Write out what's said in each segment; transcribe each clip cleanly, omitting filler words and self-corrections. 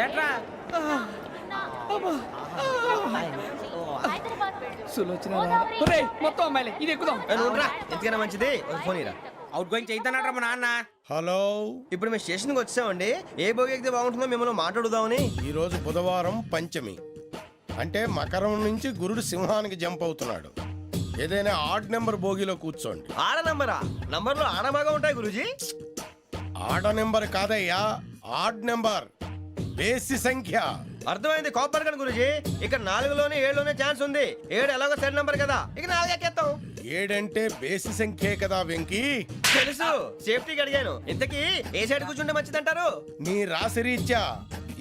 ఏట్రా మొత్తం అమ్మాయిలే ఇది ఎక్కుదాం. ఎందుకైనా మంచిది ఫోన్ ఇరా. అవుట్ గోయింగ్ చేద్దానట్రా మా నాన్న. హలో, ఇప్పుడు మేము స్టేషన్కి వచ్చామండి. ఏ బోగి ఎక్కితే బాగుంటుందో మిమ్మల్ని మాట్లాడుదామని. ఈరోజు బుధవారం పంచమి, అంటే మకరం నుంచి గురుడు సింహానికి జంప్ అవుతున్నాడు. ఏదైనా ఆడ్ నెంబర్ బోగిలో కూర్చోండి. ఆడ నంబరా? నంబర్లో ఆడ బాగా ఉంటాయి గురూజీ. ఆడ నెంబర్ కాదయ్యా, ఆడ్ నెంబర్, బేసి సంఖ్య. అర్థమైంది కాపర్ కానీ గురూజీ. ఇక్కడ 4లోనే 7లోనే ఛాన్స్ ఉంది. 7 ఎలాగో సెడ్ నంబర్ కదా, ఇక 4 ఎక్కేస్తాం. 7 అంటే బేసి సంఖ్యే కదా వెంకీ. తెలుసు, సేఫ్టీకి అడిగాను. ఇంతకీ ఏ సైడ్ కూర్చుంటే మంచిదంటారు? నీ రాశి రీత్యా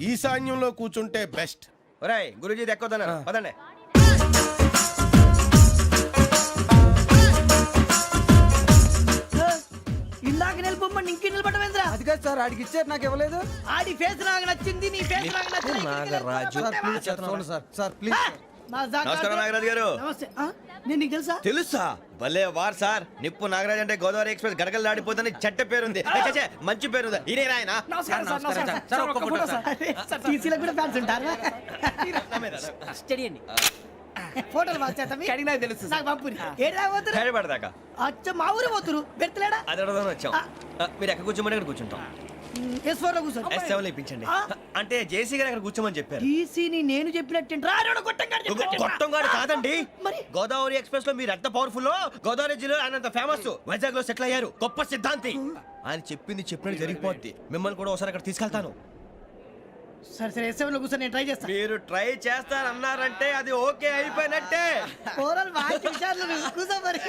ఈశాన్యంలో కూర్చుంటే బెస్ట్. ఒరేయ్ గురూజీ దెక్కొద్దన్నారు, పదండి. ఇందాక నిలబొమ్మని ఇంకే నిలబడమేంద్రా? అది కాదు సార్, ఆడికి ఇచ్చారు నాకు ఇవ్వలేదు. ఆడి ఫేస్ నాకు నచ్చింది, నీ ఫేస్ నాకు నచ్చింది. Nagaraju sir please. నమస్కారం నాగరాజు గారు. నమస్తే. నేను నీకు తెలుసా? తెలుసా? భలే వార్ సార్. నిప్పు నాగరాజ్ అంటే గోదావరి ఎక్స్ప్రెస్ గడగలు దాడిపోతుంది చెట్ట పేరుంది. మంచి పేరుంది. ఇదే ఆయన. టీసీలో కూడా ఫ్యాన్స్ ఉంటారా? ఫోటోలు నాకు తెలుసు. నాకు పంపుని. ఏడా పోతురు? హైదరాబాద్ అచ్చ మా ఊరు పోతురు. పెడతలేడా? అది అడగదామని వచ్చాం. మీరు ఎక్కడ కూర్చోమని అక్కడ కూర్చుంటాం. S4 లో కూర్చో. S7 ఇప్పించండి. అంటే జేసీ గారు అక్కడ కూర్చోమని చెప్పారు. టీసీని నేను చెప్పినట్టు గొట్టం గారు కాదండి. మరి? గోదావరి ఎక్స్ప్రెస్ లో మీరు ఎంత పవర్ఫుల్. గోదావరి జిల్లా ఆయన ఫేమస్. వైజాగ్ లో సెటిల్ అయ్యారు. గొప్ప సిద్ధాంతి. ఆయన చెప్పింది చెప్పినట్టు జరిగిపోద్ది. మిమ్మల్ని కూడా ఒకసారి అక్కడ తీసుకెళ్తాను. సరే సరే S7 లో కూర్చొని నేను ట్రై చేస్తాను. మీరు ట్రై చేస్తారన్నారంటే అది ఓకే అయిపోయినట్టే. ఓవరాల్ బాగా చూశారు. కూర్చో మరి.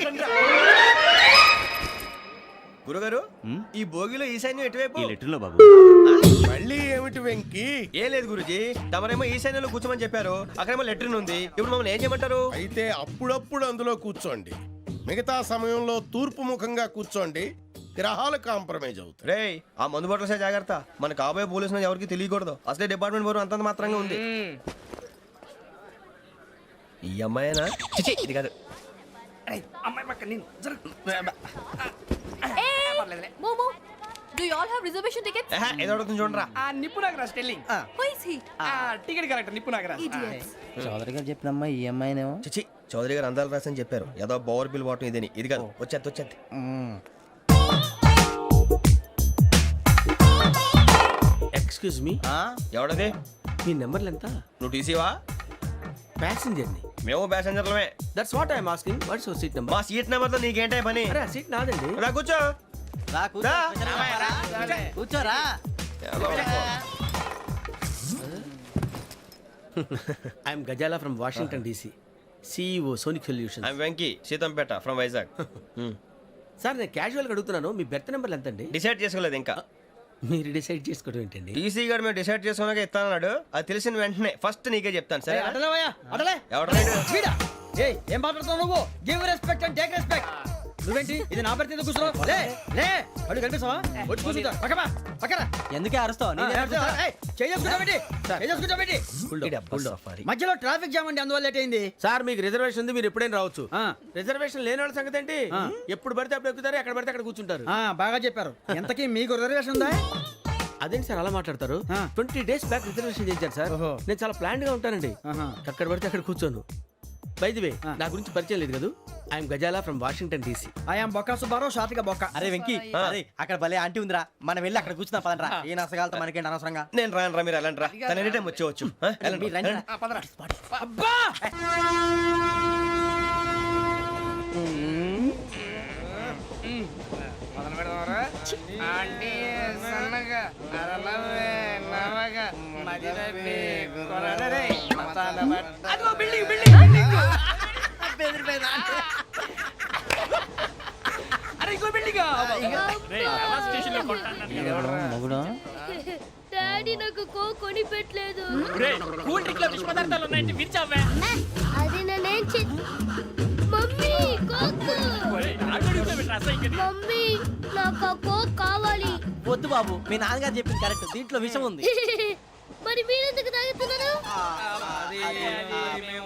గురుగారు, ఈ భోగిలో ఈశాన్యం ఎటువైపు? బాబు మళ్ళీ ఏమిటి వెంకీ? ఏం లేదు గురుజీ, తమరేమో ఈశాన్యంలో కూర్చోమని చెప్పారు. అక్కడేమో లెట్రిన్ ఉంది. ఇప్పుడు మమ్మల్ని ఏం చేయమంటారు? అయితే అప్పుడప్పుడు అందులో కూర్చోండి. మిగతా సమయంలో తూర్పు ముఖంగా కూర్చోండి. గ్రహాలు కాంప్రమైజ్ అవుతాయి. రేయ్, ఆ మందు బాటలసే జాగ్రత్త. మన కాబోయే పోలీసులు ఎవరికి తెలియకూడదు. అసలే డిపార్ట్మెంట్ బోరు అంతంత మాత్రంగా ఉంది. ఈ అమ్మాయినా? చిచి, ఇది కాదు. అమ్మాయి పక్క నేను Momo, do you all have reservation tickets? ఏదో అడుగుతుంది చూడరా. నిప్పు Nagaraj telling. Who is he? Ticket correct నిప్పు నాగరాజ్. Idiots. చౌదరి గారు చెప్పినమ్మా ఈ అమ్మాయినేమో. చిచి, చౌదరి గారు అందాలు రాసని చెప్పారు. ఏదో బోర్ బిల్ వాటం ఇదని. ఇది కాదు. వచ్చేది. Excuse me, ఎవడది? మీ నెంబర్లు ఎంత? నువ్వు టీసీవా? ప్యాసింజర్ ని. మేము ప్యాసెంజర్లమే. That's what I'm asking. What's your seat number? మా సీట్ నెంబర్ తో నీకేంటే పని? అరే ఆ సీట్ నాదండి. రా కూర్చో. రా. కూర్చోరా. I'm Ghazala from Washington DC, CEO Sonic Solution. I'm Venky, Seethampeta from Vizag. Sir నేను క్యాజువల్గా అడుగుతున్నాను, మీ బెర్త్ నెంబర్లు ఎంత అండి? డిసైడ్ చేసుకోలేదు ఇంకా. మీరు డిసైడ్ చేసుకోవడం ఏంటండి? టీసీ గారు మేము డిసైడ్ చేసుకున్నాక ఇస్తానన్నాడు. అది తెలిసిన వెంటనే ఫస్ట్ నీకే చెప్తాను. సరే అటలే ఎవడ ఏం మాట్లాడుతున్నావు నువ్వు? Give respect and take respect. నువ్వేంటి ఇది నా పరిస్థితి కూర్చున్నావు? లే లే, అడుగు కనిపిస్తావా? వచ్చి కూర్చుంటా. పక్కన ఎందుకే అరుస్తావు? మధ్యలో ట్రాఫిక్ జామ్ అండి, అందువల్ల లేట్ అయింది. సార్ మీకు రిజర్వేషన్ ఉంది, మీరు ఎప్పుడైనా రావచ్చు. రిజర్వేషన్ లేని వాళ్ళ సంగతి ఏంటి? ఎప్పుడు పడితే అప్పుడు ఎక్కుతారు, ఎక్కడ పడితే అక్కడ కూర్చుంటారు. బాగా చెప్పారు. ఎంతకీ మీకు రిజర్వేషన్ ఉందా? అదేంటి సార్ అలా మాట్లాడతారు? 20 days బ్యాక్ రిజర్వేషన్ చేశారు సార్. నేను చాలా ప్లాన్డ్ గా ఉంటానండి. అక్కడ పడితే అక్కడ కూర్చోను. బై ది వే, నా గురించి పరిచయం లేదు కదా. I'm Ghazala from Washington DC. I'm Bokka Subbarao, షాతిక బొక్క. అరే వెంకీ, అరే అక్కడ భలే ఆంటీ ఉందిరా, మనం వెళ్ళి అక్కడ కూర్చున్నా పదండ్రా. ఏ నసగాలతో మనకేంటి అనవసరంగా. నేను రాను రా, మీరు వెళ్ళండి రా. తన ఎనీ టైం వచ్చేవచ్చు. అబ్బా డాడీ నాకు కొని పెట్టలేదు. కూల్ డ్రింక్ లో విష పదార్థాలు ఉన్నాయంటే విరిచావే. అది నేనేం మమ్మీ కోక్. మమ్మీ నాకు కోక్ కావాలి. వద్దు బాబు, మీ నాన్నగారు చెప్పింది కరెక్ట్, దీంట్లో విషయం ఉంది. మరి మీరెందుకు తాగుతున్నారు?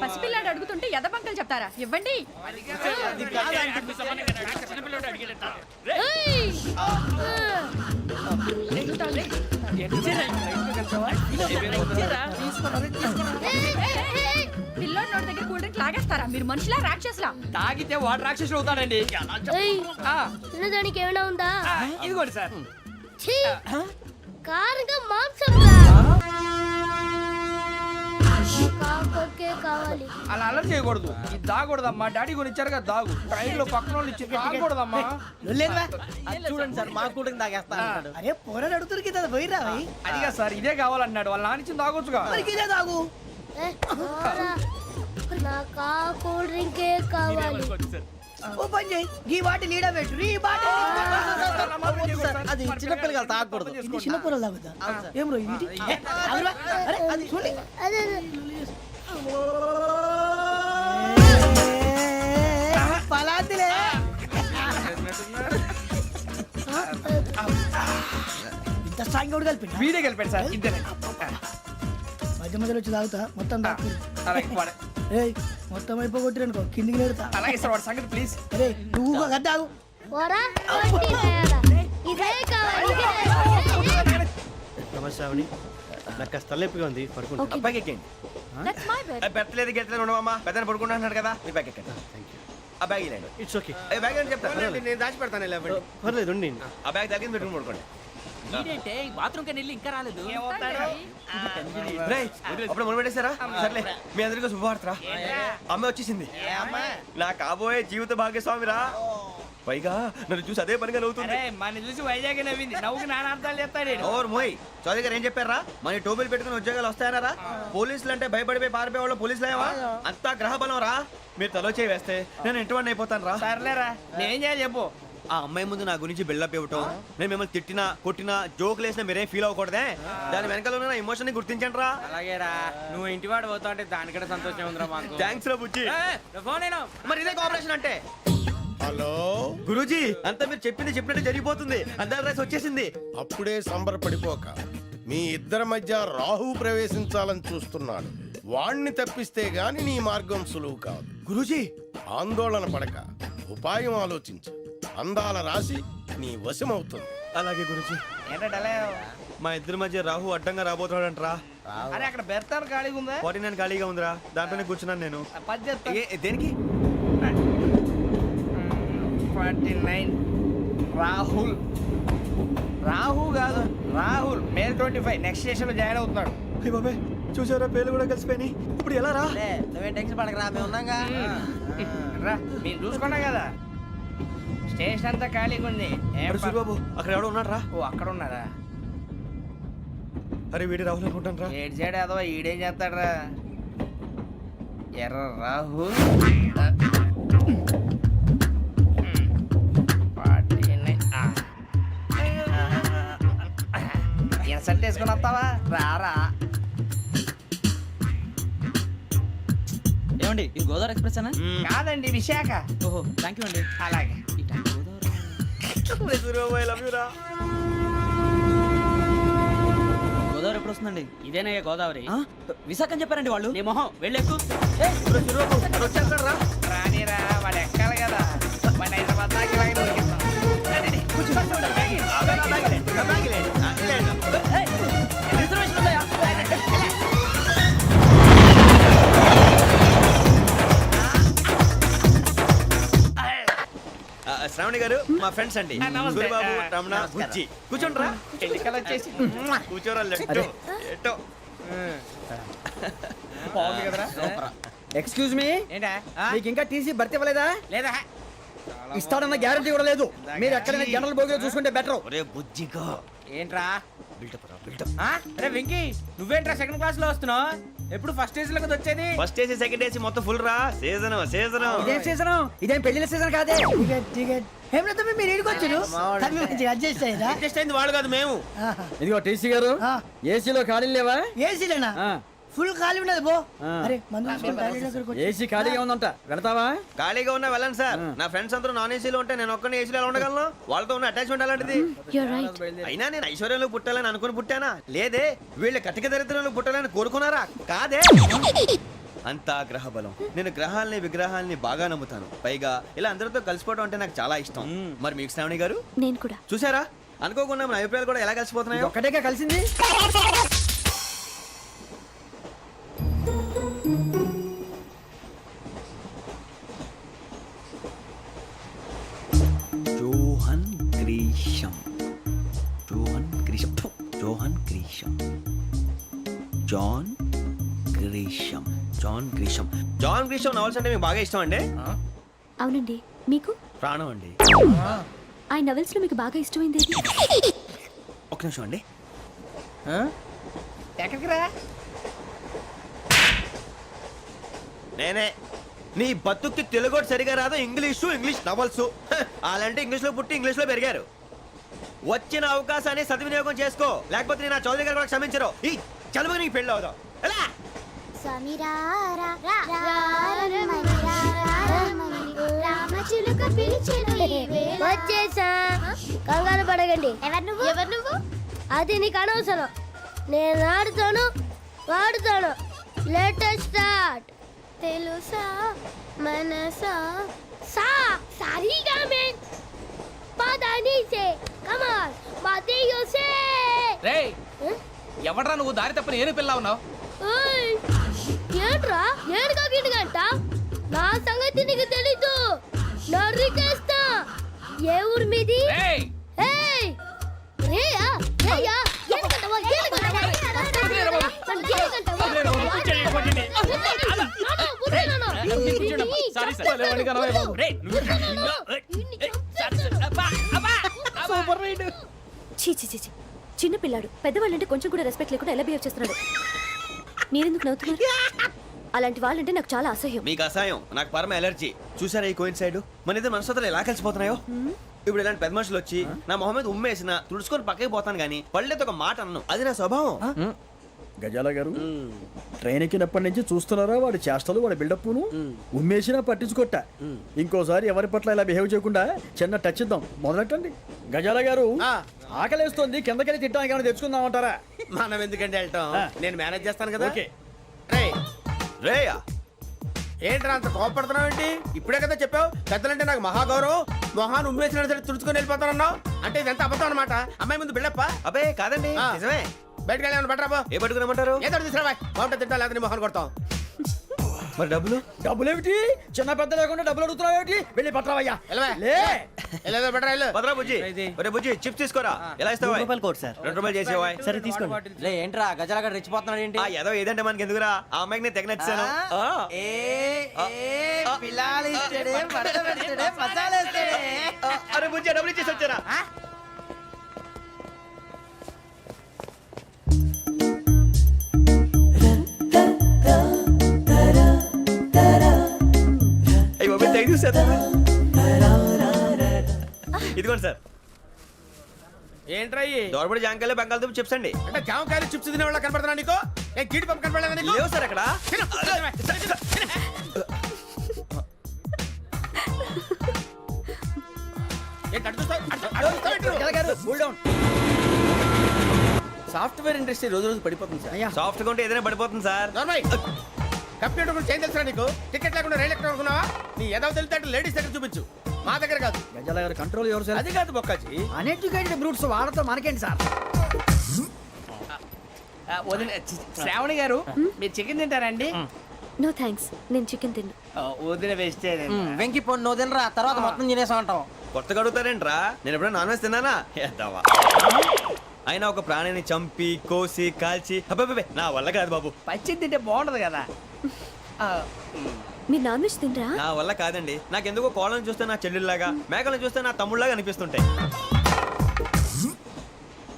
పసిపిల్లాడు అడుగుతుంటే ఎదబంకలు చెప్తారా? ఇవ్వండి. పిల్లోడి నోటి దగ్గర కూల్ డ్రింక్ లాగేస్తారా మీరు మనుషులా రాక్షసులా తాగితే వాడు రాక్షసుడు అవుతాడండి ఆ, తినడానికి ఏమైనా ఉందా ఆ, ఇదిగోండి సార్ ఛీ! కారంగా మాంసం కాకొక్కే కావాలి అలా అలర్ చేయకూడదు ఇది దాగకూడదమ్మా డాడీ కొని ఇచ్చారు కదా దాగు ట్రైన్ లో పక్కన వాళ్ళు ఇచ్చి దాగకూడదమ్మా చూడండి సార్ మా కూడా తాగేస్తా అన్నాడు. అరే పోరాడు అడుగుతారు కదా పోయిరా అదిగా సార్ ఇదే కావాలన్నాడు వాళ్ళ నానిచ్చింది తాగొచ్చుగా ఇదే తాగు ఏ, పోరా. నాకు ఆ కూల్ డ్రింకే కావాలి ఓ పని చేయి ఈ బాటి లీడ పెట్టు ఈ బాటి అది చిన్నపిల్లలు తాగకూడదు. చిన్న పొరలు తాగుతా ఏం రో ఇది ఏ, ఆగురా. అరే అది చూడండి అదే పలాతిలే ఇంత స్ట్రాంగ్ కూడా కలిపి వీడే గెలిపాడు సార్ ఇద్దరే మధ్య మధ్యలో వచ్చి తాగుతా మొత్తం తాగు అలాగే వాడు- ఏయ్ మొత్తం అయిపోగొట్టిరనుకో కిందికి నేడుతా అలాగే సార్ వాడు సంగతి ప్లీజ్ అరే నువ్వు గద్దాగు పోరా వడ్డీ తయారా. ఇదే కావాలి ఇదే. నమస్తే ఆవిడ నాకు కాస్త తలెప్పిగా ఉంది పడుకుంటా Okay. అబ్బాయికి ఎక్కండి That's my bed. పెట్టలేదు గెట్టలేదు ఉండమమ్మా పెద్దని పడుకుంటున్నాడు కదా మీ బ్యాగ్ ఎక్కండి ఆ బ్యాగ్ ఇలాండి ఇట్స్ ఓకే బ్యాగ్ అని చెప్తాను నేను దాచి పెడతాను పర్లేదు ఆ బ్యాగ్ తగ్గింది పెట్టుకుని పడుకోండి ఏంటంటే బాత్రూమ్ కి వెళ్ళి ఇంకా రాలేదు రేయ్, అప్పుడు మొదలు పెట్టేశారా సర్లే మీ అందరికీ శుభవార్తరా అమ్మ వచ్చేసింది నా కాబోయే జీవిత భాగ్యస్వామిరా పైగా నన్ను చూసి అదే పనిగా నవ్వుతుంది మన చూసి వైజాగ్ నవ్వింది నవ్వుకి నాన్న అర్థాలు చెప్తాడు ఓర్ మోయ్ చౌదరి గారు ఏం చెప్పారా మన టోబీలు పెట్టుకుని ఉద్యోగాలు వస్తాయనరా పోలీసులు అంటే భయపడిపోయి పారిపోయే వాళ్ళు పోలీసులేవా అంతా గ్రహ బలం రా మీరు తలో చేయి వేస్తే నేను ఇంటివాడిని అయిపోతాను రా సర్లేరా నేనేం చేయాలి చెప్పు ఆ అమ్మాయి ముందు నా గురించి బిల్డప్ ఇవ్వటం నేను మిమ్మల్ని తిట్టినా కొట్టినా జోకులు వేసినా మీరేం ఫీల్ అవ్వకూడదే దాని వెనకాల ఉన్న ఎమోషన్ ని గుర్తించండి రా అలాగేరా నువ్వు ఇంటివాడు పోతా అంటే దానికంటే సంతోషం ఉందిరా మాకు థ్యాంక్స్ రా బుజ్జి ఫోన్ అయినా మరి ఇదే కోఆపరేషన్ అంటే హలో గురూజీ అంతా మీరు చెప్పింది చెప్పినట్టు జరిగిపోతుంది అందరి రైస్ వచ్చేసింది అప్పుడే సంబరపడిపోక మీ ఇద్దరి మధ్య రాహు ప్రవేశించాలని చూస్తున్నాడు వాణ్ణి తప్పిస్తే గాని నీ మార్గం సులువు కాదు గురూజీ ఆందోళన పడక ఉపాయం ఆలోచించు అందాల రాశి నీ వశమవుతుంది అలాగే గురూజీ ఏంటంటే మా ఇద్దరి మధ్య రాహు అడ్డంగా రాబోతున్నాడంట్రా అరే అక్కడ బెర్తాను ఖాళీగా ఉందా 49 ఖాళీగా ఉందిరా దాంట్లోనే కూర్చున్నాను నేను పది చెప్తా దేనికి 49 రాహుల్ రాహు కాదు రాహుల్ మే 25 నెక్స్ట్ స్టేషన్ లో జాయిన్ అవుతున్నాడు అయ్య బాబాయ్ చూసారా పేర్లు కూడా కలిసిపోయినాయి ఇప్పుడు ఎలా రా నువ్వేం టెన్షన్ పడకరా మేము ఉన్నాగా రా మీరు చూసుకున్నా కదా స్టేషన్ అంతా ఖాళీగా ఉంది ఏం అరే సూరిబాబు అక్కడ ఎవడో ఉన్నాడు రా ఓ అక్కడ ఉన్నారా అరే వీడి రాహుల్ అనుకుంటాను రా ఏడు చేయడం అదవా ఈడేం చేస్తాడరా ఎర్ర రాహు ఇన్సల్ట్ వేసుకుని వస్తావా రారా ఏమండి ఇది గోదావరి ఎక్స్ప్రెస్ అనా కాదండి విశాఖ ఓహో థ్యాంక్ యూ అండి అలాగే సూరిబాబు ఐ లవ్ యు రా గోదావరి ఎప్పుడు వస్తుందండి ఇదేనయ్య గోదావరి విశాఖ అని చెప్పారండి వాళ్ళు నీ మొహం వెళ్ళెక్కు వచ్చేస్తాడు రా రానిరా వాడు ఎక్కాలి కదా వాడిని హైదరాబాద్ దాకా ఇలాగే దొరికిస్తాం రండి, కూర్చో. రిజర్వేషన్ ఉందా శ్రావణి గారు మా ఫ్రెండ్స్ అండి నమస్తే. సూరిబాబు రమణ బుజ్జి కూర్చోండి రా ఎన్నికలు వచ్చేసి కూర్చోరా లెట్టో ఎట్టో బాగుంది కదరా ఎక్స్క్యూజ్ మీ ఏంటా మీకు ఇంకా టీసీ భర్తీ ఇవ్వలేదా లేదా ఇస్తాడన్న గ్యారంటీ కూడా లేదు మీరు ఎక్కడైనా జనరల్ బోగిలో చూసుకుంటే బెటర్ ఒరే బుజ్జిగా ఏంట్రా బిల్డప్ రా బిల్డప్ అరే వెంకీ నువ్వేంట్రా సెకండ్ క్లాస్ లో వస్తున్నావు ఎప్పుడు ఫస్ట్ ఏజ్ లో కదా వచ్చేది ఫస్ట్ ఏసీ సెకండ్ ఏసీ మొత్తం ఫుల్ రా సీజన్ సీజన్ ఇదేం సీజన్ ఇదేం పెళ్లిన సీజన్ కాదే టికెట్ టికెట్ ఏమిటో మీరు ఏడుకొచ్చారు అడ్జస్ట్ అయ్యారా అడ్జస్ట్ అయింది వాళ్ళు కాదు మేము ఇదిగో టీసీ గారు ఏసీలో ఖాళీలు లేవా ఏసీలేనా ఫుల్ ఖాళీ ఉండదు బో అరే మందు ఏసీ ఖాళీగా ఉందంట వెళతావా ఖాళీగా ఉన్నా వెళ్ళండి సార్ నా ఫ్రెండ్స్ అందరూ నాన్ ఏసీలో ఉంటే నేను ఒక్కనే ఏసీలో ఎలా ఉండగలను వాళ్ళతో ఉన్న అటాచ్మెంట్ అలాంటిది You're right. అయినా నేను ఐశ్వర్యంలో పుట్టాలని అనుకుని పుట్టానా లేదే వీళ్ళ కటిక దరిద్రంలో పుట్టాలని కోరుకున్నారా కాదే అంతా గ్రహ బలం నేను గ్రహాలని విగ్రహాలని బాగా నమ్ముతాను పైగా ఇలా అందరితో కలిసిపోవడం అంటే నాకు చాలా ఇష్టం మరి మీకు శ్రావణి గారు నేను కూడా చూసారా అనుకోకుండా మన అభిప్రాయాలు కూడా ఎలా కలిసిపోతున్నాయో ఒక్కటేగా కలిసింది John Grisham. John Grisham. John Grisham novels అంటే మీకు బాగా ఇష్టం అండి? అవునండి, మీకు? ప్రాణం అండి. ఆ నవెల్స్ లో మీకు బాగా ఇష్టమైంది ఏది? ఒక నిమిషం అండి. ఎక్కడికి రా? నేనే. నీ బతుక్కి తెలుగు సరిగా రాదు, ఇంగ్లీష్ నవల్స్. అలాంటి ఇంగ్లీష్లో పుట్టి ఇంగ్లీష్లో పెరిగారు. వచ్చిన అవకాశాన్ని సద్వినియోగం చేసుకో, లేకపోతే నేను ఆ చౌదరి గారు కూడా క్షమించరు. ఈ చదువు నీకు పెళ్ళి అవుదాం. ఎలా? వచ్చేసా, కంగారు పడగండి. ఎవరు నువ్వు? అది నీకు అనవసరం. నేను ఆడుతాను, వాడుతాను. Latest start. తెలుసా మనసా సా సారీగా మే పదాని సే కమాన్ బాతియో సే. రేయ్, ఎవడ్రా నువ్వు? దారి తప్పని ఏను పిల్ల ఉన్నావు? ఓయ్ ఏంట్రా ఏడుగా గిడుగంట? నా సంగతి నీకు తెలీదు. నరికేస్తా. ఏ ఊరు మీది? రేయ్, ఏయ్ రేయా రేయా ఏడుగంటవా ఏడుగంటవా చీ చిన్న పిల్లాడు. పెద్దవాళ్ళంటే కొంచెం కూడా రెస్పెక్ట్ లేకుండా ఎలా బిహేవ్ చేస్తున్నాడు. మీరెందుకు నవ్వుతున్నారు? అలాంటి వాళ్ళంటే నాకు చాలా అసహ్యం. మీకు అసహాయం, నాకు పరమ ఎలర్జీ. చూసారా ఈ కోయిన్ సైడ్? మన ఇద్దరు మనసుతో ఎలా కలిసిపోతున్నాయో. ఇప్పుడు ఇలాంటి పెద్ద మనుషులు వచ్చి నా మొహం మీద ఉమ్మేసిన తుడుచుకొని పక్కకి పోతాను కానీ పళ్ళేతో ఒక మాట అన్ను. అది నా స్వభావం. గజాల గారు ట్రైన్ ఎక్కినప్పటి నుంచి చూస్తున్నారా వాడి చేష్టలు, వాడి బిల్డప్ను? ఉమ్మేసినా పట్టించుకోట. ఇంకోసారి ఎవరి పట్ల ఇలా బిహేవ్ చేయకుండా చిన్న టచ్ ఇద్దాం. మొదలెట్టండి. గజాల గారు ఆకలేస్తోంది, కిందకెళ్ళి తిట్టడానికి ఏమైనా తెచ్చుకుందామంటారా? మనం ఎందుకంటే వెళ్తాం, నేను మేనేజ్ చేస్తాను కదా. ఓకే. రేయా, ఏంట్రా అంత కోపడుతున్నావు ఏంటి? ఇప్పుడే కదా చెప్పావు పెద్దలంటే నాకు మహాగౌరవం, మొహాన్ని ఉమ్మేసినా సరే తుడుచుకొని వెళ్ళిపోతానన్నావు. అంటే ఇదంతా అబద్ధం అనమాట. అమ్మాయి ముందు బిల్డప్ప. అబ్బే కాదండి, ఆ. నిజమే. బయటకు వెళ్ళాను బట్రాబో. ఏ పట్టుకురమ్మంటారు? ఏదో తీసుకురా బాగుంటుంది. తింటా లేదా నీ మొహాన్ని కొడతాం. మరి డబ్బులు? డబ్బులేమిటి? చిన్న పెద్ద లేకుండా డబ్బులు అడుగుతున్నావు ఏమిటి? వెళ్ళి పట్టరావయ్యా. వెళ్ళవా? లే వెళ్ళేదో బట్రా వెళ్ళు. భద్రా బుజ్జి, ఒరే బుజ్జి చిప్స్ తీసుకోరా. ఎలా ఇస్తావా? రూపాయలు కోట్ సార్. 2 రూపాయలు చేసేవా? సరే తీసుకోండి. లే ఏంట్రా గజాల గారు రెచ్చిపోతున్నాడు ఏంటి? ఆ ఏదో ఏదంటే మనకి ఎందుకురా? ఆ అమ్మాయికి నేను తెగ నచ్చాను. అరే బుజ్జి, డబ్బులు ఇచ్చేసి వచ్చారా? ఇదిగోండి సార్. ఏంట్రా ఇయి? దోరబడి జాంకాయలు బంగాళదుంప చిప్స్ అండి. అంటే జామకాయలు చిప్స్ తినే వాళ్ళ కనపడుతున్నా నీకు? ఏ గీడి పంపు కనపడలేదా నీకు? లేవు సార్ అక్కడ. తిను, తిను. ఏంటి అటు చూస్తావు? అటు చూస్తావు ఏంటి? గజాల గారు కూల్ డౌన్. సాఫ్ట్వేర్ ఇండస్ట్రీ రోజు రోజు పడిపోతుంది సార్. అయ్యా సాఫ్ట్ గా ఉంటే ఏదైనా పడిపోతుంది సార్. నార్మల్ కంప్యూటర్ గురించి ఏం తెలుసా నీకు? టికెట్ లేకుండా రైలు ఎక్కడ అనుకున్నావా? నీ ఏదో తెలితే లేడీస్ దగ్గర చూపించు, మా దగ్గర కాదు. గజాల గారు కంట్రోల్ ఎవరు సార్? అది కాదు బొక్కాజీ. అన్ఎడ్యుకేటెడ్ బ్రూట్స్ వాడతాం మనకేంటి సార్? శ్రావణి గారు, మీరు చికెన్ తింటారండి? నో థ్యాంక్స్, నేను చికెన్ తిన్ను. వదిన వేస్తే వెంకి పొన్ను నువ్వు తినరా, తర్వాత మొత్తం తినేసా ఉంటాం. కొత్తగా అడుగుతారేంట్రా? నేను ఎప్పుడైనా నాన్ వెజ్ తిన్నానా? ఎద్దావా. అయినా ఒక ప్రాణిని చంపి కోసి కాల్చి అబ్బబ్బే నా వల్ల కాదు బాబు. పచ్చి తింటే బాగుంటది కదా. మీరు నాన్ వెజ్ తినరా? నా వల్ల కాదండి. నాకెందుకో కోళ్ళని చూస్తే నా చెల్లెళ్ళలాగా, మేకలను చూస్తే నా తమ్ముళ్ళలాగా అనిపిస్తుంటాయి.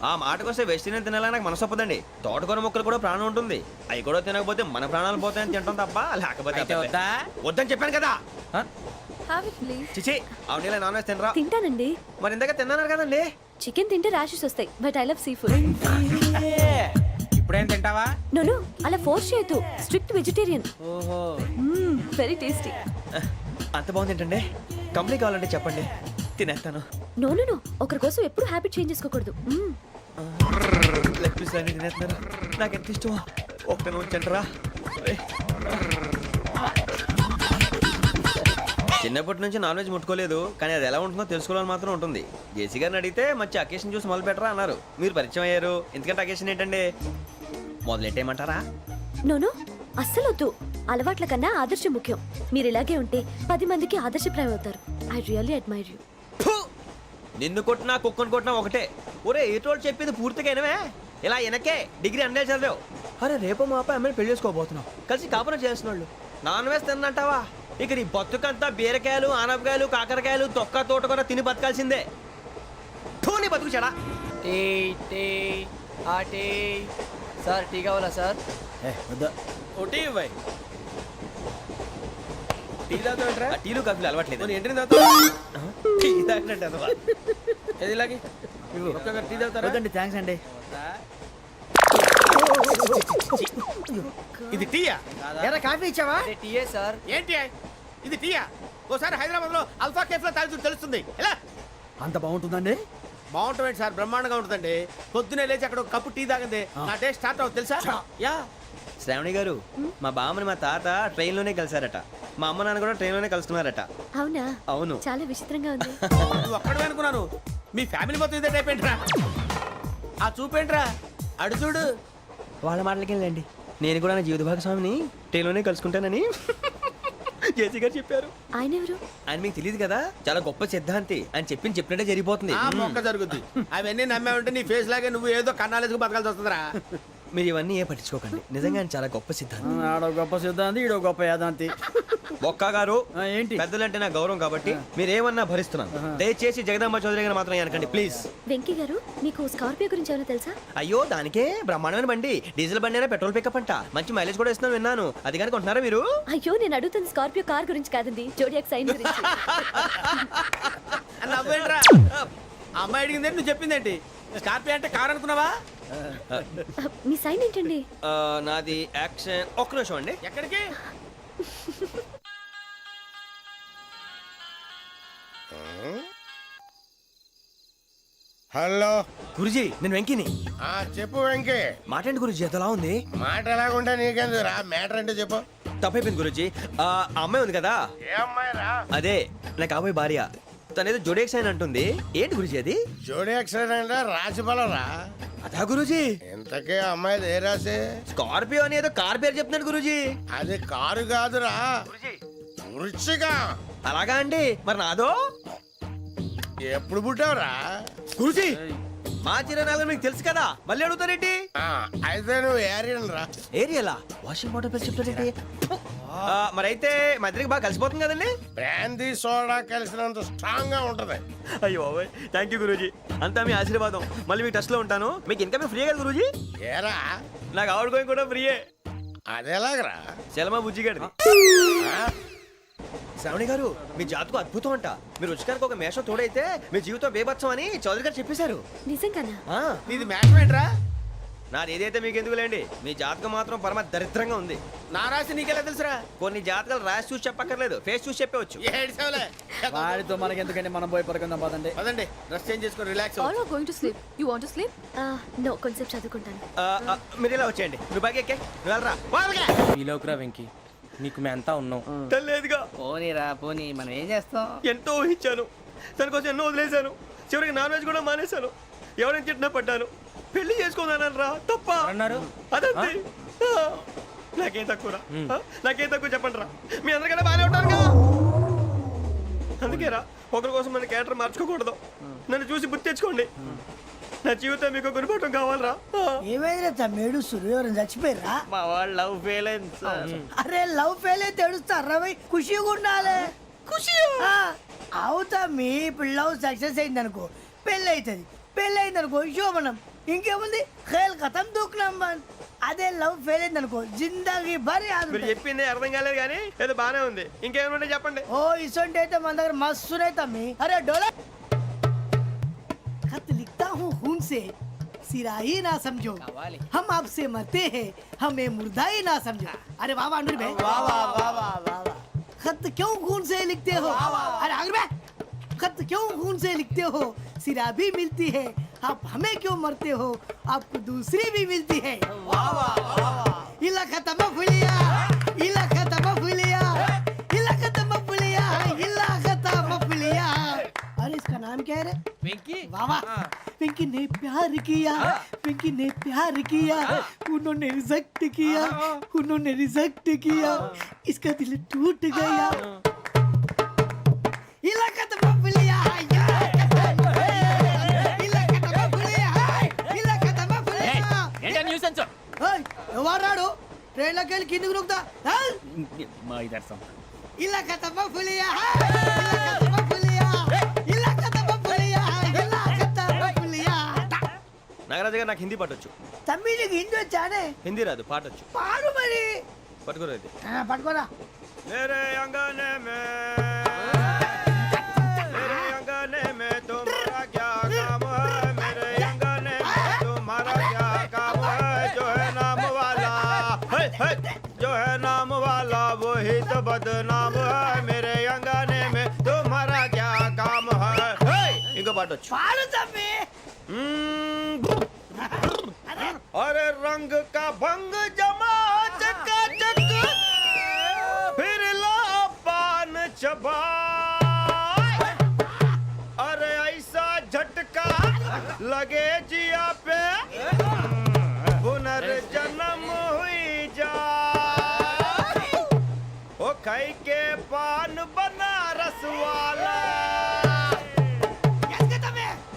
ఆ మాటకొస్తే వెస్టిరియన్ తినాలని నాకు మనసు ఒప్పదండి. తోటకూర మొక్కలు కూడా ప్రాణం ఉంటుంది. అవి కూడా తినకపోతే మన ప్రాణాలు పోతాయని తింటాం తప్ప లేకపోతే వద్దా? వద్దని చెప్పాను కదా. Have it please. చిచి అవునీ నాన్ వెజ్ తినరా? తింటానండి. మరి ఇందాక తిన్నాను కదండి. చికెన్ తింటే ర్యాషెస్ వస్తాయి, but I love sea food. ఇప్పుడేం తింటావా? నో అలా ఫోర్స్ చేయొద్దు. Strict vegetarian. ఓహో, వెరీ టేస్టీ. అంత బాగుంది ఏంటండి? కంపెనీ కావాలంటే చెప్పండి, తినేస్తాను. నో ఒకరి కోసం ఎప్పుడు హ్యాబిట్ చేంజ్ చేసుకోకూడదు. లెగ్ పీస్ అన్ని తినేస్తున్నారు. నాకు ఎంత ఇష్టమో. ఒకటే ఉంచండిరా. చిన్నప్పటి నుంచి నాన్ వెజ్ ముట్టుకోలేదు, కానీ అది ఎలా ఉంటుందో తెలుసుకోవాలని మాత్రం ఉంటుంది. జేసీ గారిని అడిగితే మంచి అకేషన్ చూసి మొదలు పెట్టరా అన్నారు. మీరు పరిచయం అయ్యారు, ఎందుకంటే అకేషన్ ఏంటండి? మొదలెట్టేయమంటారా? నో అస్సలు వద్దు. అలవాట్ల కన్నా ఆదర్శం ముఖ్యం. మీరు ఇలాగే ఉంటే 10 మందికి ఆదర్శప్రాయం అవుతారు. I really admire you. నిన్ను కొట్టినా కుక్కను కొట్టినా ఒకటే. ఒరే ఏటోళ్ళు చెప్పింది పూర్తిగా వినవే. ఇలా వెనకే డిగ్రీ అన్నే చదివావు. అరే రేపు మా అబ్బాయి అమ్మని పెళ్లి చేసుకోబోతున్నావు కలిసి కాపురం చేస్తున్నాళ్ళు నాన్ వెజ్ తిన్నంటావా ఇక నీ బతుకంతా బీరకాయలు ఆనపకాయలు కాకరకాయలు తొక్క తోట కూడా తిని బతకాల్సిందే నీ బతుకు చెడా టీ టీ ఆ టీ సార్ టీ కావాలా సార్ వద్దా ఒకటి ఇవ్వాయి టీ తాగుతావేంట్రా? టీలు కాఫీలు అలవాట్లేదు ఏంటి తాగుతావు? టీ తాగినట్టు అదవా. ఏది ఇలాగే ఒక్కొక్కరు టీ తాగుతారా? వద్దండి థ్యాంక్స్ అండి. ఇది టీయా? ఎరా కాఫీ ఇచ్చావా టీయే సార్ ఏంటి ఇది టీయా? ఓసారి హైదరాబాద్ లో అల్ఫా కేఫ్ లో తాగుతూ తెలుస్తుంది ఎలా అంత బాగుంటుందండి? బాగుంటుంది సార్, బ్రహ్మాండంగా ఉంటుందండి. పొద్దునే లేచి అక్కడ ఒక కప్పు టీ తాగింది నా డే స్టార్ట్ అవుతుంది తెలుసా? యా శ్రావణి గారు మా బామ్మని మా తాత ట్రైన్ లోనే కలిసారట, మా అమ్మ నాన్న కూడా ట్రైన్ లోనే కలుస్తున్నారట. అవునా? అవును. చాలా విచిత్రంగా ఉంది. నువ్వు ఒక్కడే అనుకున్నాను, మీ ఫ్యామిలీ మొత్తం ఇదే టైప్ ఏంట్రా? ఆ చూపేంట్రా అడు చూడు. వాళ్ళ మాటలకి వెళ్ళండి, నేను కూడా నా జీవిత భాగస్వామిని ట్రైన్ లోనే కలుసుకుంటానని జేసీ గారు చెప్పారు. ఆయన ఎవరు? ఆయన మీకు తెలియదు కదా, చాలా గొప్ప సిద్ధాంతి అని చెప్పినట్టే జరిగిపోతుంది. ఆ మొక్క జరుగుద్ది. అవన్నీ నమ్మే ఉంటే నీ ఫేస్ లాగే నువ్వు ఏదో కన్నాలేసుకు బతకాల్సి వస్తుందిరా. మీరు ఇవన్నీ ఏ పట్టించుకోకండి, నిజంగా ఆయన చాలా గొప్ప సిద్ధాంతి. ఆడో గొప్ప సిద్ధాంతి, ఈడో గొప్ప యాదాంతి. ఒక్క గారు ఏంటి? పెద్దలంటే నా గౌరవం కాబట్టి మీరేమన్నా భరిస్తున్నాను. దయచేసి జగదాంబ చౌదరి గారు మాత్రం అనకండి ప్లీజ్. వెంకీ గారు, మీకు స్కార్పియో గురించి ఏమైనా తెలుసా? అయ్యో దానికే బ్రహ్మాండమైన బండి, డీజిల్ బండి అయినా పెట్రోల్ పికప్ అంట, మంచి మైలేజ్ కూడా ఇస్తున్నాను విన్నాను. అది కానీ కొంటున్నారా మీరు? అయ్యో, నేను అడుగుతుంది స్కార్పియో కార్ గురించి కాదండి, జోడియాక్ సైన్ గురించి. నవ్వేంట్రా? ఆ అమ్మాయి అడిగింది నువ్వు చెప్పిందేంటి? స్కార్పియో అంటే కార్ అనుకున్నావా? మీ సైన్ ఏంటండి? నాది యాక్షన్. ఒక్క నిమిషం అండి. ఎక్కడికి? హలో గురుజీ నేను వెంకిని. చెప్పు వెంకీ. మాటండి గురుజీ, ఎంతలా ఉంది? మాట ఎలాగుంటా నీకెందుకు రా, మ్యాటర్ అంటే చెప్పు. తప్పైపోయింది గురుజీ. ఆ అమ్మాయి ఉంది కదా, ఏ అమ్మాయి రా? అదే నా కాబోయే భార్య. తనేదో జోడేక్స్ అని అంటుంది. ఏంటి గురుజీ అది? జోడి యాక్సిడెంట్ రాసి బలరా. అదా గురుజీ? ఇంతకే అమ్మాయి ఏ రాసి? స్కార్పియో అని ఏదో కార్ పేరు చెప్తున్నాడు గురుజీ. అది కారు కాదురా, వృచ్చిక. అలాగా అండి, మరి నాదో? ఎప్పుడు పుట్టావురా? గురుజీ మా చిరనాలు మీకు తెలుసు కదా, మళ్ళీ అడుగుతారేంటి? అయితే నువ్వు ఏరియన్ రా. ఏరియలా? వాషింగ్ వాటర్ పేరు చెప్తారేంటి? మరైతే మా ఇద్దరికి బాగా కలిసిపోతుంది కదండి. బ్రాందీ సోడా కలిసినంత స్ట్రాంగ్ గా ఉంటది. అయ్యో థ్యాంక్ యూ గురూజీ, అంతా మీ ఆశీర్వాదం. మళ్ళీ మీకు టచ్ లో ఉంటాను. మీకు ఇంకా ఫ్రీ కదా గురూజీ? ఏరా నాకు ఆవిడ గోయింగ్ కూడా ఫ్రీయే. అదేలాగరా? చలమా బుజ్జి గారిది. శ్రావణి గారు మీ జాతకు అద్భుతం అంట. మీరు రుచికారికి ఒక మేషం తోడైతే మీ జీవితం బేబత్సం అని చౌదరి గారు చెప్పేశారు. నిజంగానా? నీది మ్యాటర్ ఏంట్రా? నాది ఏదైతే మీకు ఎందుకులేండి, మీ జాతకం మాత్రం పరమ దరిద్రంగా ఉంది. నా రాసి నీకెలా తెలుసురా? కొన్ని జాతకాలు రాసి చూసి చెప్పక్కర్లేదు, ఫేస్ చూసి చెప్పవచ్చు. ఏడ్చావులే. వాడితో మనకి ఎందుకండి, మనం పోయి పడుకుందాం పదండి. పదండి, డ్రెస్ చేంజ్ చేసుకొని relax. All are going to sleep. You want to sleep? No, కొంచెం చదువుకుంటాను. మీరు ఇలా వచ్చేయండి. నువ్వు బాగా ఎక్కే, నువ్వు వెళ్ళరా. ఈలోకురా వెంకీ, నీకు మేమంతా ఉన్నాం. తెలియదుగా పోనీరా పోనీ, మనం ఏం చేస్తాం? ఎంతో ఊహించాను, దానికోసం ఎన్నో వదిలేశాను. చివరికి నాన్ వెజ్ కూడా మానేశాను. ఎవరైనా తిట్టినా పడ్డాను. పెళ్లి చేసుకున్నాను రా, తప్ప అన్నారు? అదంతే. నాకేం తక్కువ నాకేం తక్కువ చెప్పండి రా, మీ అందరికన్నా బాగానే ఉంటారు కదా. అందుకే రా, ఒకరి కోసం మన క్యారెక్టర్ మార్చుకోకూడదు. నన్ను చూసి గుర్తు తెచ్చుకోండి. నా జీవితం మీకు గురిపటం కావాలరా. ఏమైనా తమ్మేడు సూర్యవరం చచ్చిపోయిరా? మా వాళ్ళు లవ్ ఫెయిల్ అయింది సార్. అరే లవ్ ఫెయిల్ అయితే ఏడుస్తారా? ఖుషిగా ఉండాలి. ఖుషి అవుతా. మీ పిల్లవు సక్సెస్ అయింది అనుకో, పెళ్ళి అవుతుంది. పెళ్ళి అయింది అనుకో శోభనం. ఇంకేముంది, ఖేల్ కథం దూకునాం బంద్. అదే లవ్ ఫెయిల్ అయింది అనుకో, జిందగీ భారీ. మీరు చెప్పింది అర్థం కాలేదు కానీ ఏదో బానే ఉంది. ఇంకేమైనా చెప్పండి. ఓ ఇసొంటి అయితే మన దగ్గర మస్తునే తమ్మి. అరే డోలా खत लिखता हूँ खून से, सिरा ही ना समझो, हम आपसे मरते हैं, हमें मुर्दा ही ना समझो. अरे वाह वाह अनुर भाई, वाह वाह वाह वाह वाह. खत क्यों खून से लिखते हो? अरे अनुर भाई, खत क्यों खून से लिखते हो? सिरा भी मिलती है, आप हमें क्यों मरते हो? आपको दूसरी भी मिलती है. वाह वाह वाह. इला खत्म फुलिया, इला खत्म फुलिया, इला खत्म फुलिया, इला खत्म फुलिया. अरे इसका नाम क्या है रे? వెంకీ वाह वाह. पिंकी ने प्यार किया, पिंकी ने प्यार किया, उन्होंने रिजेक्ट किया, उन्होंने रिजेक्ट किया, इसका दिल टूट गया. इलाका तो बबलिया है, इलाका तो बबलिया है, इलाका तो बबलिया. ఏంటా న్యూసెన్స్? ओए, वाह ट्रेन लग गई किन्नी रुकता चल మా ఇదర్శం इलाका तब फुलिया इलाका तब फुलिया इलाका तब फुलिया इलाका तब फुलिया నాగరాజు గారు నాకు హిందీ పాటొచ్చు. తమ్మి నీకు హిందీ వచ్చానే హిందీ రాదు, పాటొచ్చు. పాడు మరి పట్టుకోరైతే. పట్టుకోరా मेरे अंगने में मेरे अंगने में तुम्हारा क्या काम है, मेरे अंगने में तुम्हारा क्या काम है, जो है नाम वाला है, जो है नाम वाला वही तो बदनाम है, मेरे अंगने में तुम्हारा क्या काम है. इनको पाटो పాడు తమ్మి अरे रंग का भंग जमा चकाचक फिर ला पान चबा, अरे ऐसा झटका लगे जिया पे पुनर्जन्म हुई जा, ओ खाई के पान बनारस वाला,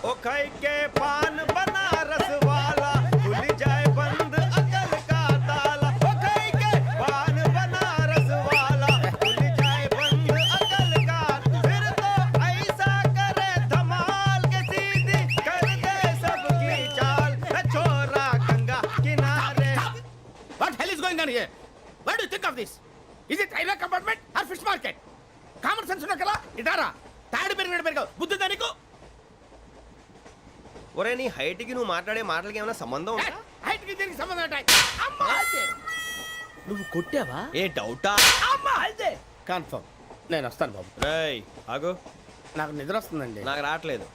ओ खाई के पान बनारस वाला खुल जाए बंद अकल का ताला, ओ खाई के पान बनारस वाला खुल जाए बंद अकल का, फिर तो ऐसा करे धमाल के सीधी कर दे सबकी चाल, छोरा गंगा किनारे. What hell is going on here? What do you think of this? Is it railway compartment or fish market? Common sense ఉన్న కదా ఇటారా తాడు పెరిగావు బుద్ధి దానికి ఒరే నీ హైట్ కి నువ్వు మాట్లాడే మాటలకి ఏమైనా సంబంధం ఉందా? హైట్ కి దీనికి సంబంధం ఉంటాయి. అమ్మా నువ్వు కొట్టావా? ఏ డౌటా? అమ్మా అయితే కన్ఫర్మ్ నేను వస్తాను బాబు. రేయ్ ఆగు, నాకు నిద్ర వస్తుందండి. నాకు రావట్లేదు.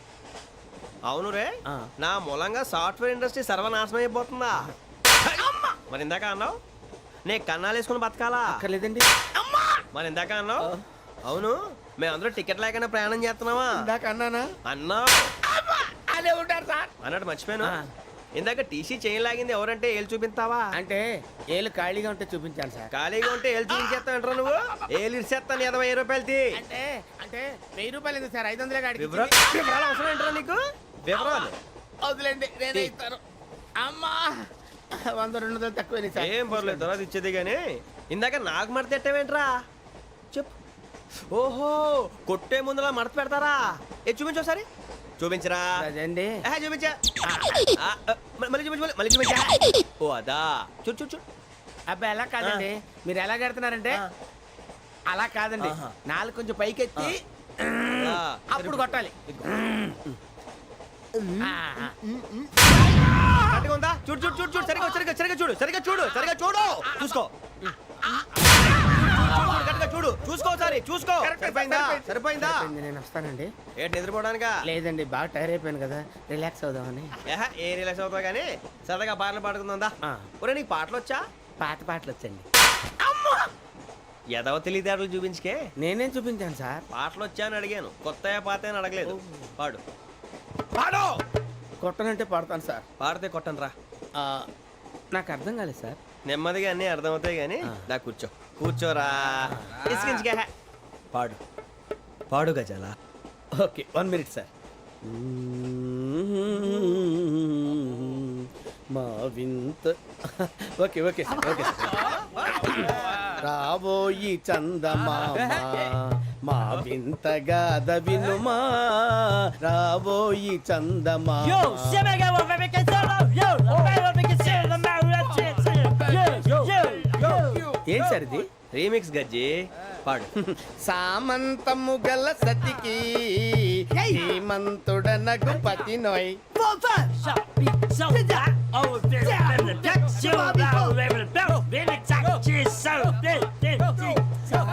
అవును రే, ఆ. నా మూలంగా సాఫ్ట్వేర్ ఇండస్ట్రీ సర్వనాశనం అయిపోతుందా? మరి ఇందాక అన్నావు నే కన్నాలు వేసుకుని బతకాలా? అక్కర్లేదండి. మరి ఇందాక అన్నావు అవును మేమందరూ టికెట్ లేకుండా ప్రయాణం చేస్తున్నావా? ఇందాక అన్నానా? అన్నావు. అదే ఉంటారు సార్. అన్నట్టు మర్చిపోయాను. ఆ. ఇందాక టీసీ చైన్ లాగింది ఎవరంటే ఏళ్ళు చూపిస్తావా? అంటే ఏళ్ళు ఖాళీగా ఉంటే చూపించాను సార్. ఖాళీగా ఉంటే ఏళ్ళు చూపించేస్తావు నువ్వు. ఏళ్ళు ఇచ్చేస్తాను 20 రూపాయలు తీ. అంటే అంటే 1000 రూపాయలు ఎందుకు సార్? 500 గాడికి వివరాలు అవసరం ఏంటరా నీకు? వివరాలు వదిలేండి నేనే ఇస్తాను. అమ్మా 100-200 తక్కువ సార్. ఏం పర్లేదు తర్వాత ఇచ్చేది కానీ ఇందాక నాకు మడత ఎట్టవేంట్రా చెప్పు. ఓహో కొట్టే ముందులా మడత పెడతారా? ఏ చూపించు ఒకసారి. చూపించరా? అదండి చూపించా. మళ్ళీ చూపించు, మళ్ళీ చూపించా. ఓ అదా చూడు చూడు చూడు. అబ్బాయి ఎలా కాదండి, మీరు ఎలా కడుతున్నారంటే అలా కాదండి. నాలుగు కొంచెం పైకెత్తి అప్పుడు కొట్టాలి. కరెక్ట్గా ఉందా? చూడు చూడు చూడు చూడు సరిగా సరిగా సరిగా చూడు సరిగా చూడు సరిగా చూడు చూసుకో. కరెక్ట్గా చూడు చూసుకో ఒకసారి చూసుకో. సరిపోయిందా? సరిపోయిందా? నేను వస్తానండి. ఏంటి నిద్రపోవడానికా? లేదండి బాగా టైర్ అయిపోయాను కదా, రిలాక్స్ అవుదామని. ఏ రిలాక్స్ అవుతావు కానీ సరదాగా పాటలు పాడుకుందా? ఒరే నీకు పాటలు వచ్చా? పాత పాటలు వచ్చండి. ఎదవ తెలివితేటలు చూపించుకే. నేనేం చూపించాను సార్? పాటలు వచ్చా అని అడిగాను, కొత్త పాత అని అడగలేదు. పాడు పాడు. కొట్టనంటే పాడతాను సార్. పాడితే కొట్టను రా. నాకు అర్థం కాలేదు సార్. నెమ్మదిగా అన్నీ అర్థమవుతాయి కానీ దా కూర్చో. కూర్చోరా. ఇసుకించుకే. పాడు పాడు గజాల. Okay 1 minute sir. మా వింత okay okay sir okay sir. రాబోయి చందమామ మా వింతగా వినుమా, రాబోయి చందమామ. ఏం సార్ ఇది? రీమిక్స్ గజ్జి. పాడు. సామంతము గల సతికి హేమంతుడనగు పతి నోయ్.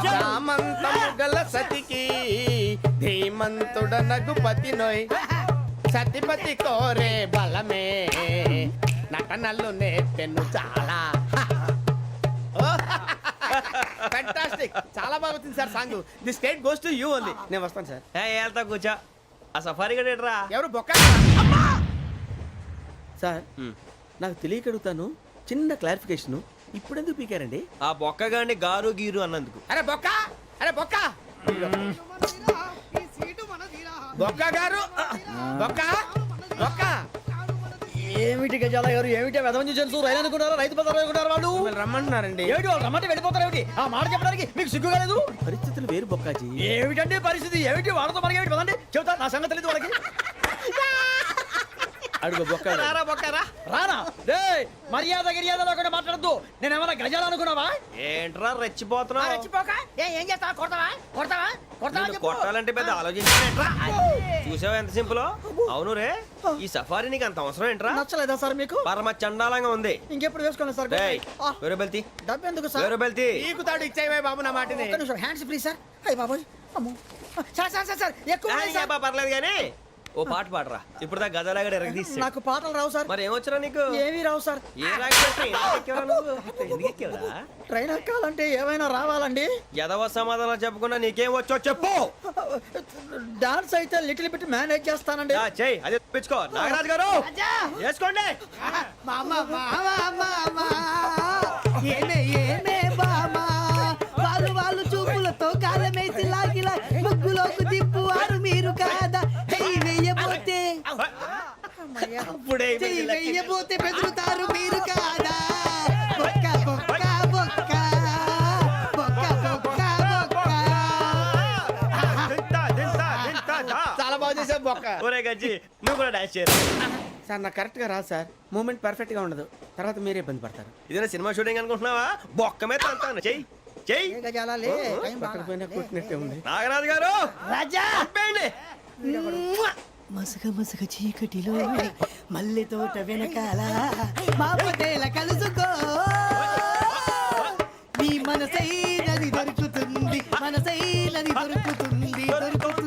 సామంతము గల సతికి ధీమంతుడనగు పతి నోయ్, సతిపతి కోరే బలమే నటనలు నేర్పెను చాలా. ఫ్యాంటాస్టిక్, చాలా బాగా వచ్చింది sir song. The state goes to you only. నేను వస్తాను సార్. వెళ్తా కూర్చో. ఆ సఫారీ గడేట్రా. ఎవరు బొక్క సార్? నాకు తెలియక అడుగుతాను, చిన్న క్లారిఫికేషన్. ఇప్పుడెందుకు పీకారండి? ఆ బొక్కగాండి గారు గీరు అన్నందుకు. అరే బొక్క, అరే బొక్క, బొక్క గారు, బొక్క బొక్క ఏమిటి గజాల గారు ఏమిటి వెదవని తెలుసు రైలు అనుకున్నారా రైతు బజార్ అనుకున్నారు వాళ్ళు మిమ్మల్ని రమ్మంటున్నారండి. ఏమిటి వాళ్ళు రమ్మంటే వెళ్ళిపోతారు ఏమిటి ఆ మాట చెప్పడానికి మీకు సిగ్గు కాలేదు పరిస్థితులు వేరు బొక్కాజీ. ఏమిటండి పరిస్థితి ఏమిటి వాళ్ళతో మనకి ఏమిటి పదండి చెబుతా నా సంగతి తెలియదు వాళ్ళకి అడుగు బొక్కాజీ. రానా రే మర్యాద గిర్యాద లేకుండా మాట్లాడద్దు నేను ఏమైనా గజాలు అనుకున్నావా ఏంట్రా రెచ్చిపోతున్నావు? ఏం చేస్తావా కొడతావా కొడతావా కొడతావా నిన్ను కొట్టాలంటే పెద్ద ఆలోచించానేంట్రా? చూసావా ఎంత సింపుల్? అవును రే, ఈ సఫారీ నీకు అంత అవసరం ఏంట్రా? నచ్చలేదా సార్ మీకు పరమ చండాలంగా ఉంది. ఇంకెప్పుడు వేసుకోండి సార్ డేయ్, వేరే బెల్తి డబ్బు ఎందుకు సార్ వేరే బెల్తి. నీకు తాడు ఇచ్చాయి బాబు నా మాటని. ఒక్క నిమిషం హ్యాండ్స్ ప్లీజ్ సార్ అయ్యి బాబోయ్ అమ్మో సార్ సార్ సార్ సార్ ఎక్కువ ఉన్నాయి సార్. పర్లేదు కానీ ఓ పాట పాడరా. ఇప్పుడు దా గదలాగడ ఎరగదీసి. నాకు పాటలు రావు సార్ మరి ఏమొచ్చరా నీకు? ఏమీ రావు సార్ ఏ రాకపోతే ఎందుకు ఎక్కేవరా? ట్రైన్ ఎక్కాలంటే ఏమైనా రావాలండి ఎదవ సమాధానం చెప్పకుండా నీకేం వచ్చో చెప్పు. డాన్స్ అయితే లిటిల్ బిట్ మేనేజ్ చేస్తానండి చెయ్యి అదే తెప్పించుకో. నాగరాజు గారు వేసుకోండి. మామా మామా మామా ఏమే ఏమే బామా వాళ్ళు చూపులతో కాలమేసి లాగిలా ముగ్గులోకి దిప్పువారు మీరు కాదా చెయ్యి వెయ్యబోతే అప్పుడే చెయ్యి వెయ్యబోతే బెదురుతారు మీరు కాదా బొక్క బొక్క బొక్క బొక్క బొక్క బొక్క చాలా బాగా చేసావు బొక్క. ఒరే గజ్జి నువ్వు కూడా డాన్స్ చేయరు. సార్ నాకు కరెక్ట్ గా రాదు సార్. మూమెంట్ పర్ఫెక్ట్ గా ఉండదు. తర్వాత మీరే ఇబ్బంది పడతారు. ఇదేనా సినిమా షూటింగ్ అనుకుంటున్నావా? బొక్క మీద అంతాను. చెయ్యి చెయ్యి. గజాలే పక్కన పోయినా కొట్టినట్టే ఉంది. నాగరాజు గారు రాజా చంపేయండి. మసగ మసగ చీకటిలో మల్లె తోట వెనకాల మా పటేల కలుసుకో నీ మనసైనది దొరుకుతుంది మనసైనది దొరుకుతుంది దొరుకుతుంది